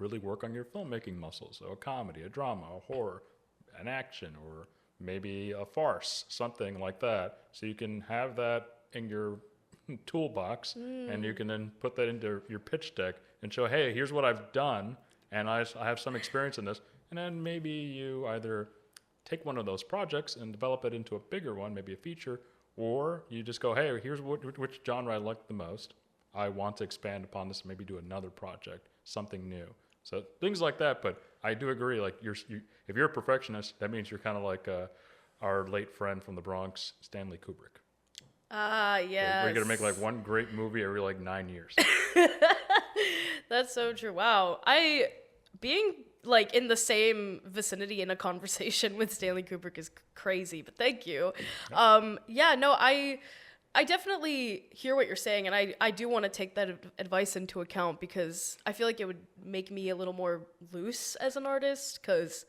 really work on your filmmaking muscles. So a comedy, a drama, a horror, an action, or maybe a farce, something like that. So you can have that in your toolbox, and you can then put that into your pitch deck and show, hey, here's what I've done, and I have some experience in this. And then maybe you either take one of those projects and develop it into a bigger one, maybe a feature, or you just go, hey, here's which genre I like the most. I want to expand upon this and maybe do another project, something new. So things like that. But I do agree, like if you're a perfectionist, that means you're kind of like our late friend from the Bronx, Stanley Kubrick. Ah, yes. We're going to make like one great movie every like 9 years. That's so true. Wow. Being like in the same vicinity in a conversation with Stanley Kubrick is crazy, but thank you. I definitely hear what you're saying, and I do want to take that advice into account, because I feel like it would make me a little more loose as an artist, because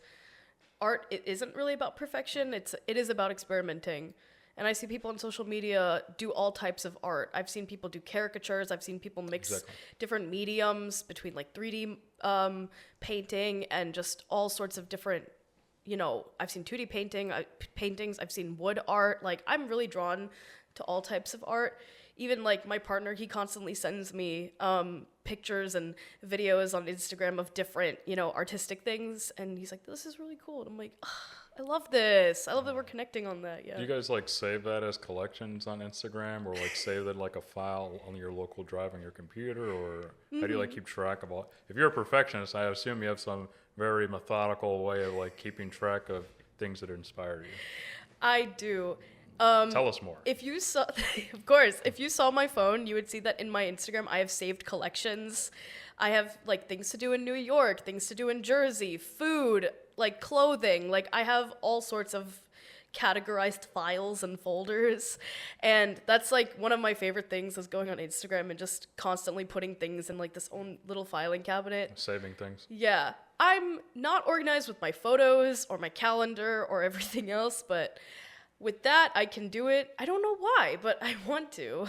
art, it isn't really about perfection. It is about experimenting. And I see people on social media do all types of art. I've seen people do caricatures. I've seen people mix different mediums between like 3D painting and just all sorts of different, I've seen 2D paintings. I've seen wood art. Like, I'm really drawn to all types of art. Even like my partner, he constantly sends me pictures and videos on Instagram of different, artistic things. And he's like, this is really cool. And I'm like, I love this. I love that we're connecting on that. Yeah. Do you guys like save that as collections on Instagram, or like save it like a file on your local drive on your computer, or how do you like keep track of all? If you're a perfectionist, I assume you have some very methodical way of like keeping track of things that inspire you. I do. Tell us more. If you saw, of course, if you saw my phone, you would see that in my Instagram, I have saved collections. I have like things to do in New York, things to do in Jersey, food, like clothing. Like, I have all sorts of categorized files and folders. And that's like one of my favorite things, is going on Instagram and just constantly putting things in like this own little filing cabinet. Saving things. Yeah. I'm not organized with my photos or my calendar or everything else, but with that, I can do it. I don't know why, but I want to.